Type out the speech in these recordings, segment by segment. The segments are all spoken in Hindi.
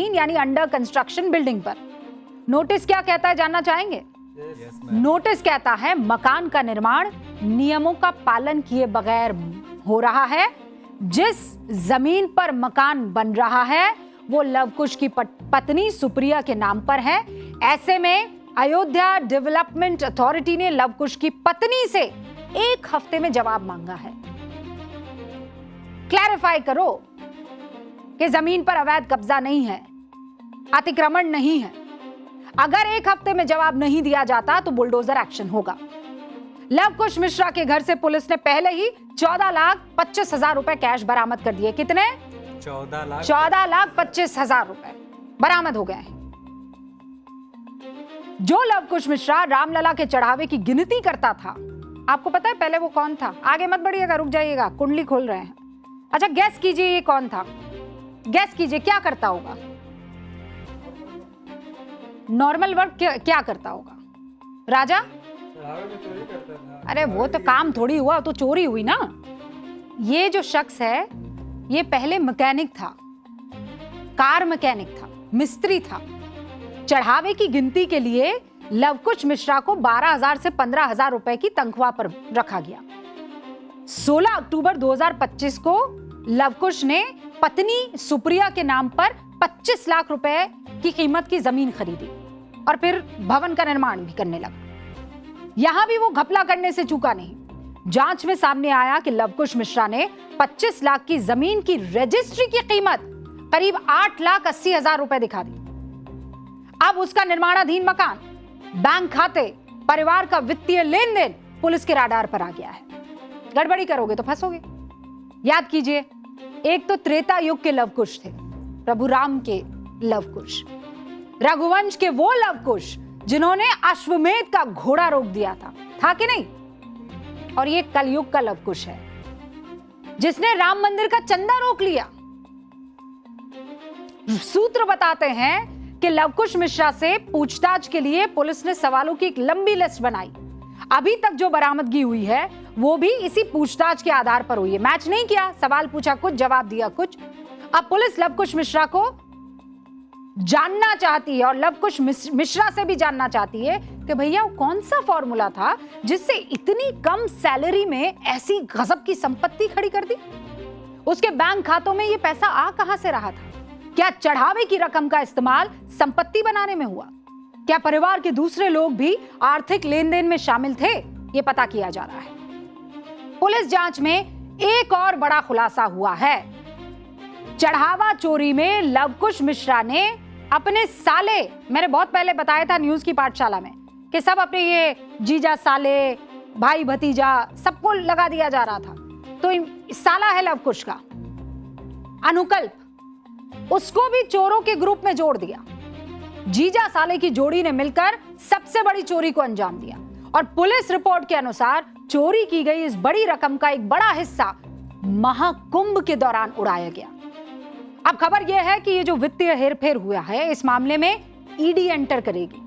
निर्माणाधीन यानी अंडर कंस्ट्रक्शन बिल्डिंग पर। नोटिस क्या कहता है जानना चाहेंगे? नोटिस कहता है मकान का निर्माण नियमों का पालन किए बगैर हो रहा है। जिस जमीन पर मकान बन रहा है वो लव कुश की पत्नी सुप्रिया के नाम पर है। ऐसे में अयोध्या डेवलपमेंट अथॉरिटी ने लव कुश की पत्नी से 1 हफ्ते में जवाब मांगा है। क्लैरिफाई करो कि जमीन पर अवैध कब्जा नहीं है, अतिक्रमण नहीं है। अगर 1 हफ्ते में जवाब नहीं दिया जाता तो बुलडोजर एक्शन होगा। लव कुश मिश्रा के घर से पुलिस ने पहले ही 14,25,000 रुपए कैश बरामद कर दिए। कितने? 14,25,000 रुपए बरामद हो गए हैं। जो लव कुश मिश्रा रामलला के चढ़ावे की गिनती करता था, आपको पता है पहले वो कौन था? आगे मत बढ़िएगा, रुक जाइएगा, कुंडली खोल रहे हैं। अच्छा गैस कीजिए ये कौन था? गैस कीजिए क्या करता होगा? नॉर्मल वर्क क्या करता होगा? राजा? अरे वो तो काम थोड़ी हुआ, तो चोरी हुई ना। ये जो शख्स है ये पहले मैकेनिक था, कार मैकेनिक था, मिस्त्री था। चढ़ावे की गिनती के लिए लव कुश मिश्रा को 12,000 से 15,000 रुपए की तनख्वाह पर रखा गया। 16 अक्टूबर 2025 को लव कुश ने पत्नी सुप्रिया के नाम पर 25 लाख रुपए की कीमत की जमीन खरीदी और फिर भवन का निर्माण भी करने लगा। यहां भी वो घपला करने से चूका नहीं। जांच में सामने आया कि लव कुश मिश्रा ने 25 लाख की जमीन की रजिस्ट्री की कीमत करीब 8,80,000 रुपए दिखा दी। अब उसका निर्माणाधीन मकान, बैंक खाते, परिवार का वित्तीय लेन देन पुलिस के राडार पर आ गया है। गड़बड़ी करोगे तो फंसोगे। याद कीजिए, एक तो त्रेता युग के लव कुश थे, प्रभु राम के लव कुश, रघुवंश के वो लव कुश जिन्होंने अश्वमेध का घोड़ा रोक दिया था कि नहीं? और ये कलयुग का लव कुश है जिसने राम मंदिर का चंदा रोक लिया। सूत्र बताते हैं कि लव कुश मिश्रा से पूछताछ के लिए पुलिस ने सवालों की एक लंबी लिस्ट बनाई। अभी तक जो बरामदगी हुई है वो भी इसी पूछताछ के आधार पर हुई है। मैच नहीं किया, सवाल पूछा कुछ, जवाब दिया कुछ। अब पुलिस लव कुश मिश्रा को जानना चाहती है और लव कुश मिश्रा से भी जानना चाहती है कि भैया वो कौन सा फॉर्मूला था जिससे इतनी कम सैलरी में ऐसी गजब की संपत्ति खड़ी कर दी। उसके बैंक खातों में ये पैसा आ कहां से रहा था? क्या चढ़ावे की रकम का इस्तेमाल संपत्ति बनाने में हुआ? क्या परिवार के दूसरे लोग भी आर्थिक लेन देन में शामिल थे? ये पता किया जा रहा है। पुलिस जांच में एक और बड़ा खुलासा हुआ है। चढ़ावा चोरी में लव कुश मिश्रा ने अपने साले, मैंने बहुत पहले बताया था न्यूज की पाठशाला में कि सब अपने ये जीजा, साले, भाई, भतीजा सबको लगा दिया जा रहा था। तो साला है लव कुश का, अनुकल्प, उसको भी चोरों के ग्रुप में जोड़ दिया। जीजा साले की जोड़ी ने मिलकर सबसे बड़ी चोरी को अंजाम दिया और पुलिस रिपोर्ट के अनुसार चोरी की गई इस बड़ी रकम का एक बड़ा हिस्सा महाकुंभ के दौरान उड़ाया गया। अब खबर यह है कि ये जो वित्तीय हेरफेर हुआ है इस मामले में ईडी एंटर करेगी,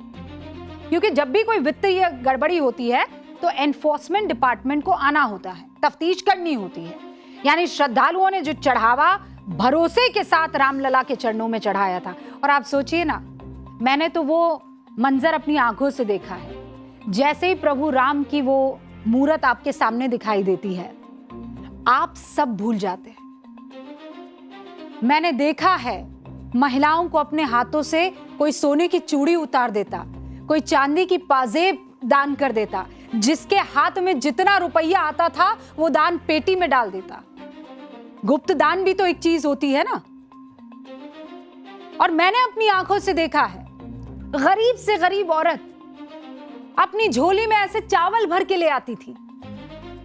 क्योंकि जब भी कोई वित्तीय गड़बड़ी होती है तो एनफोर्समेंट डिपार्टमेंट को आना होता है, तफ्तीश करनी होती है। यानी श्रद्धालुओं ने जो चढ़ावा भरोसे के साथ रामलला के चरणों में चढ़ाया था। और आप सोचिए ना, मैंने तो वो मंजर अपनी आंखों से देखा है। जैसे ही प्रभु राम की वो मूरत आपके सामने दिखाई देती है, आप सब भूल जाते हैं। मैंने देखा है महिलाओं को अपने हाथों से कोई सोने की चूड़ी उतार देता, कोई चांदी की पाजेब दान कर देता, जिसके हाथ में जितना रुपया आता था वो दान पेटी में डाल देता। गुप्त दान भी तो एक चीज होती है ना। और मैंने अपनी आंखों से देखा है गरीब से गरीब औरत अपनी झोली में ऐसे चावल भर के ले आती थी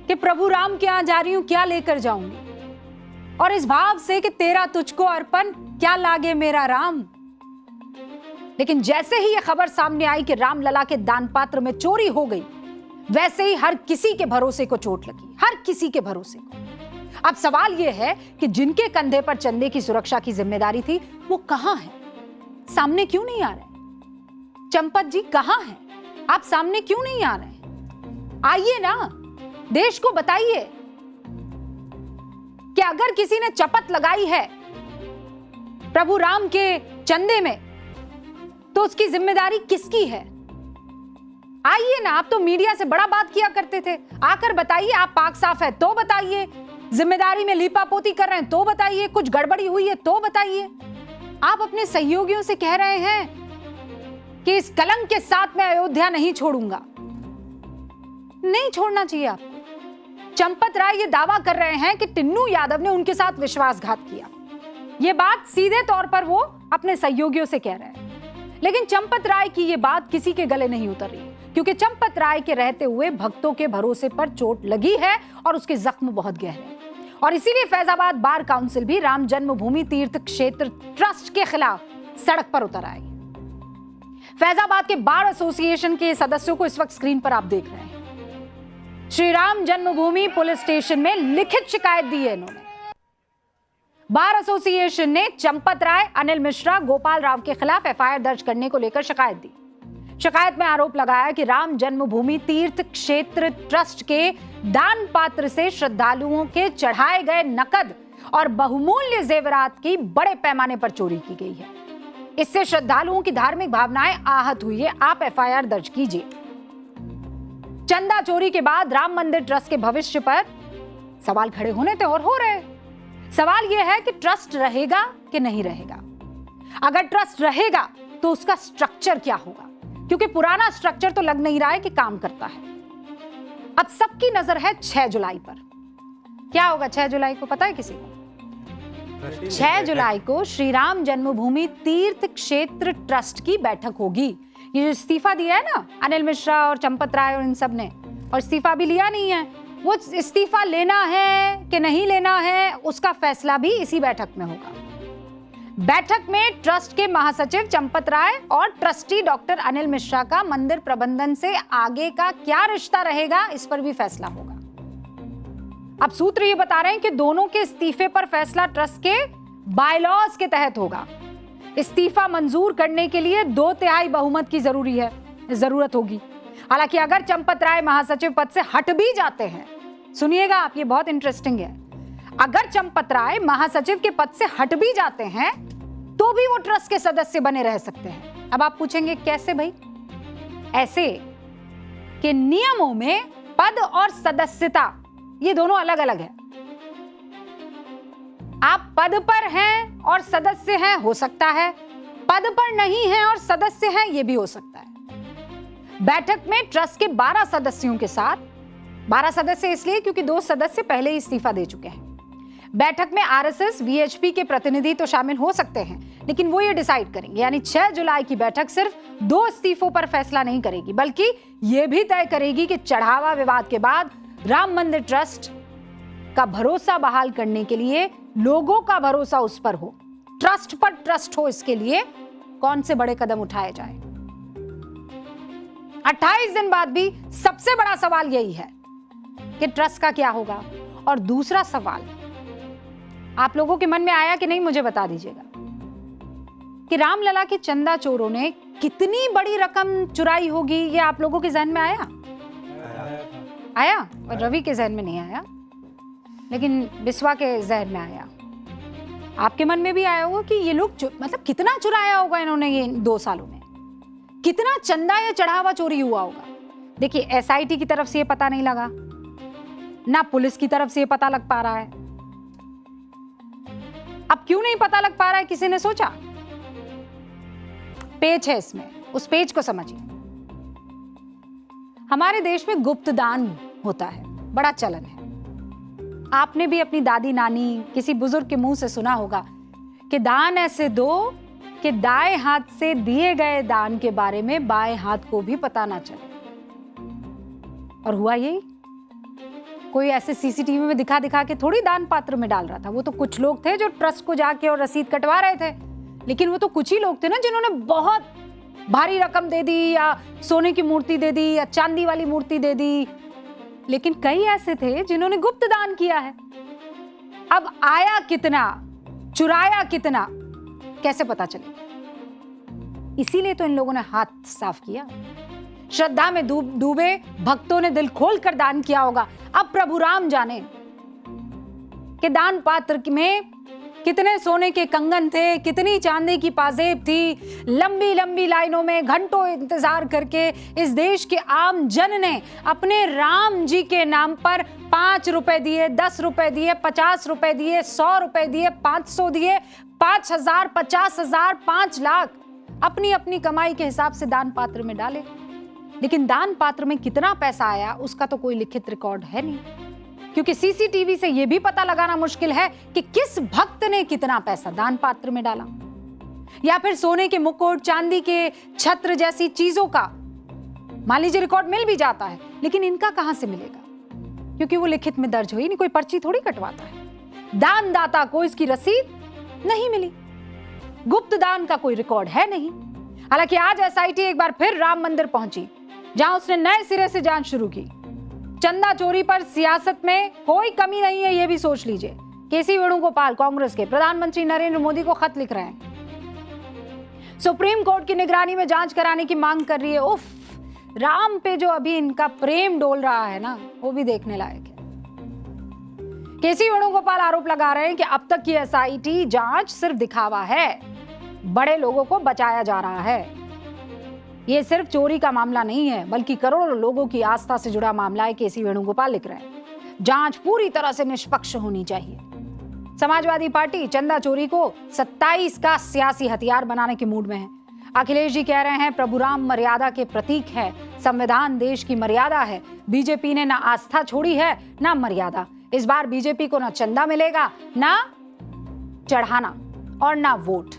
कि प्रभु राम के यहां जा रही हूं, क्या लेकर जाऊंगी, और इस भाव से कि तेरा तुझको अर्पण, क्या लागे मेरा राम। लेकिन जैसे ही यह खबर सामने आई कि रामलला के दान पात्र में चोरी हो गई, वैसे ही हर किसी के भरोसे को चोट लगी, हर किसी के भरोसे को। अब सवाल यह है कि जिनके कंधे पर चंदे की सुरक्षा की जिम्मेदारी थी वो कहां है? सामने क्यों नहीं आ रहे? चंपत जी कहां हैं? आप सामने क्यों नहीं आ रहे? आइए ना, देश को बताइए कि अगर किसी ने चपत लगाई है प्रभु राम के चंदे में, तो उसकी जिम्मेदारी किसकी है? आइए ना, आप तो मीडिया से बड़ा बात किया करते थे, आकर बताइए। आप पाक साफ है तो बताइए, जिम्मेदारी में लीपापोती कर रहे हैं तो बताइए, कुछ गड़बड़ी हुई है तो बताइए। आप अपने सहयोगियों से कह रहे हैं कि इस कलंक के साथ मैं अयोध्या नहीं छोड़ूंगा। नहीं छोड़ना चाहिए आपको। चंपत राय ये दावा कर रहे हैं कि टिन्नू यादव ने उनके साथ विश्वासघात किया। ये बात सीधे तौर पर वो अपने सहयोगियों से कह रहे हैं, लेकिन चंपत राय की ये बात किसी के गले नहीं उतर रही, क्योंकि चंपत राय के रहते हुए भक्तों के भरोसे पर चोट लगी है और उसके जख्म बहुत गहरे हैं। और इसीलिए फैजाबाद बार काउंसिल भी राम जन्मभूमि तीर्थ क्षेत्र ट्रस्ट के खिलाफ सड़क पर उतर आई। फैजाबाद के बार एसोसिएशन के सदस्यों को इस वक्त स्क्रीन पर आप देख रहे हैं। श्री राम जन्मभूमि पुलिस स्टेशन में लिखित शिकायत दी है इन्होंने। बार एसोसिएशन ने चंपत राय, अनिल मिश्रा, गोपाल राव के खिलाफ एफआईआर दर्ज करने को लेकर शिकायत दी। शिकायत में आरोप लगाया कि राम जन्मभूमि तीर्थ क्षेत्र ट्रस्ट के दान पात्र से श्रद्धालुओं के चढ़ाए गए नकद और बहुमूल्य जेवरात की बड़े पैमाने पर चोरी की गई है। इससे श्रद्धालुओं की धार्मिक भावनाएं आहत हुई है। आप एफआईआर दर्ज कीजिए। चंदा चोरी के बाद राम मंदिर ट्रस्ट के भविष्य पर सवाल खड़े होने थे और हो रहे। सवाल यह है कि ट्रस्ट रहेगा कि नहीं रहेगा। अगर ट्रस्ट रहेगा तो उसका स्ट्रक्चर क्या होगा, क्योंकि पुराना स्ट्रक्चर तो लग नहीं रहा है कि काम करता है। अब सबकी नजर है 6 जुलाई पर। क्या होगा 6 जुलाई को, पता है किसी को? 6 जुलाई को श्री राम जन्मभूमि तीर्थ क्षेत्र ट्रस्ट की बैठक होगी। ये जो इस्तीफा दिया है ना अनिल मिश्रा और चंपत राय और इन सब ने, और इस्तीफा भी लिया नहीं है, वो इस्तीफा लेना है कि नहीं लेना है उसका फैसला भी इसी बैठक में होगा। बैठक में ट्रस्ट के महासचिव चंपत राय और ट्रस्टी डॉक्टर अनिल मिश्रा का मंदिर प्रबंधन से आगे का क्या रिश्ता रहेगा, इस पर भी फैसला होगा। अब सूत्र ये बता रहे हैं कि दोनों के इस्तीफे पर फैसला ट्रस्ट के बायलॉज के तहत होगा। इस्तीफा मंजूर करने के लिए 2/3 बहुमत की जरूरत होगी। हालांकि अगर चंपत राय महासचिव पद से हट भी जाते हैं, सुनिएगा आप, ये बहुत इंटरेस्टिंग है, अगर चंपत राय महासचिव के पद से हट भी जाते हैं तो भी वो ट्रस्ट के सदस्य बने रह सकते हैं। अब आप पूछेंगे कैसे भाई? ऐसे कि नियमों में पद और सदस्यता ये दोनों अलग अलग है। आप पद पर हैं और सदस्य हैं, हो सकता है। पद पर नहीं हैं और सदस्य हैं, ये भी हो सकता है। बैठक में ट्रस्ट के 12 सदस्यों के साथ, 12 सदस्य इसलिए क्योंकि 2 सदस्य पहले ही इस्तीफा दे चुके हैं। बैठक में आरएसएस, वीएचपी के प्रतिनिधि तो शामिल हो सकते हैं, लेकिन वो ये डिसाइड करेंगे। यानी 6 जुलाई की बैठक सिर्फ 2 इस्तीफों पर फैसला नहीं करेगी, बल्कि ये भी तय करेगी कि चढ़ावा विवाद के बाद राम मंदिर ट्रस्ट का भरोसा बहाल करने के लिए, लोगों का भरोसा उस पर हो, ट्रस्ट पर ट्रस्ट हो, इसके लिए कौन से बड़े कदम उठाए जाए। 28 दिन बाद भी सबसे बड़ा सवाल यही है कि ट्रस्ट का क्या होगा। और दूसरा सवाल आप लोगों के मन में आया कि नहीं, मुझे बता दीजिएगा कि रामलला के चंदा चोरों ने कितनी बड़ी रकम चुराई होगी। ये आप लोगों के जहन में आया? और रवि के जहन में नहीं आया, लेकिन बिस्वा के जहन में आया। आपके मन में भी आया होगा कि ये लोग मतलब कितना चुराया होगा इन्होंने ये 2 सालों में, कितना चंदा या चढ़ावा चोरी हुआ होगा। देखिए, एसआईटी की तरफ से ये पता नहीं लगा, ना पुलिस की तरफ से ये पता लग पा रहा है। अब क्यों नहीं पता लग पा रहा है, किसी ने सोचा? पेज है इसमें, उस पेज को समझिए। हमारे देश में गुप्त दान होता है, बड़ा चलन है। आपने भी अपनी दादी नानी, किसी बुजुर्ग के मुंह से सुना होगा कि दान ऐसे दो कि दाएं हाथ से दिए गए दान के बारे में बाएं हाथ को भी पता ना चले। और हुआ यही, कोई ऐसे सीसीटीवी में दिखा दिखा के थोड़ी दान पात्र में डाल रहा था। वो तो कुछ लोग थे जो ट्रस्ट को जाके और रसीद कटवा रहे थे, लेकिन वो तो कुछ ही लोग थे ना जिन्होंने बहुत भारी रकम दे दी, या सोने की मूर्ति दे दी, या चांदी वाली मूर्ति दे दी। लेकिन कई ऐसे थे जिन्होंने गुप्त दान किया है। अब आया कितना, चुराया कितना, कैसे पता चलेगा? इसीलिए तो इन लोगों ने हाथ साफ किया। श्रद्धा में डूबे भक्तों ने दिल खोल कर दान किया होगा। अब प्रभु राम जाने कि दान पात्र में कितने सोने के कंगन थे, कितनी चांदी की पाजेब थी, लंबी लंबी लाइनों में घंटों इंतजार करके इस देश के आम जन ने अपने राम जी के नाम पर 5 रुपए दिए, 10 रुपए दिए, 50 रुपए दिए, 100 रुपए दिए, 500 दिए, 5,000, 50,000, 5 लाख अपनी अपनी कमाई के हिसाब से दान पात्र में डाले। लेकिन दान पात्र में कितना पैसा आया उसका तो कोई लिखित रिकॉर्ड है नहीं, क्योंकि सीसीटीवी से यह भी पता लगाना मुश्किल है कि किस भक्त ने कितना पैसा दान पात्र में डाला। या फिर सोने के मुकुट, चांदी के छत्र जैसी चीजों का मान लीजिए रिकॉर्ड मिल भी जाता है, लेकिन इनका कहां से मिलेगा, क्योंकि वो लिखित में दर्ज हुई नहीं, कोई पर्ची थोड़ी कटवाता है। दानदाता को इसकी रसीद नहीं मिली, गुप्त दान का कोई रिकॉर्ड है नहीं। हालांकि आज एसआईटी एक बार फिर राम मंदिर पहुंची, जहां उसने नए सिरे से जांच शुरू की। चंदा चोरी पर सियासत में कोई कमी नहीं है, यह भी सोच लीजिए। केसी वेणुगोपाल कांग्रेस के प्रधानमंत्री नरेंद्र मोदी को खत लिख रहे हैं, सुप्रीम कोर्ट की निगरानी में जांच कराने की मांग कर रही है। उफ, राम पे जो अभी इनका प्रेम डोल रहा है ना, वो भी देखने लायक है। केसी वेणुगोपाल आरोप लगा रहे हैं कि अब तक की एसआईटी जांच सिर्फ दिखावा है, बड़े लोगों को बचाया जा रहा है। ये सिर्फ चोरी का मामला नहीं है, बल्कि करोड़ों लोगों की आस्था से जुड़ा मामला है, केसी वेणुगोपाल लिख रहे हैं। जांच पूरी तरह से निष्पक्ष होनी चाहिए। समाजवादी पार्टी चंदा चोरी को 27 का सियासी हथियार बनाने के मूड में है। अखिलेश जी कह रहे हैं प्रभु राम मर्यादा के प्रतीक है, संविधान देश की मर्यादा है। बीजेपी ने ना आस्था छोड़ी है ना मर्यादा। इस बार बीजेपी को ना चंदा मिलेगा, ना चढ़ाना और ना वोट।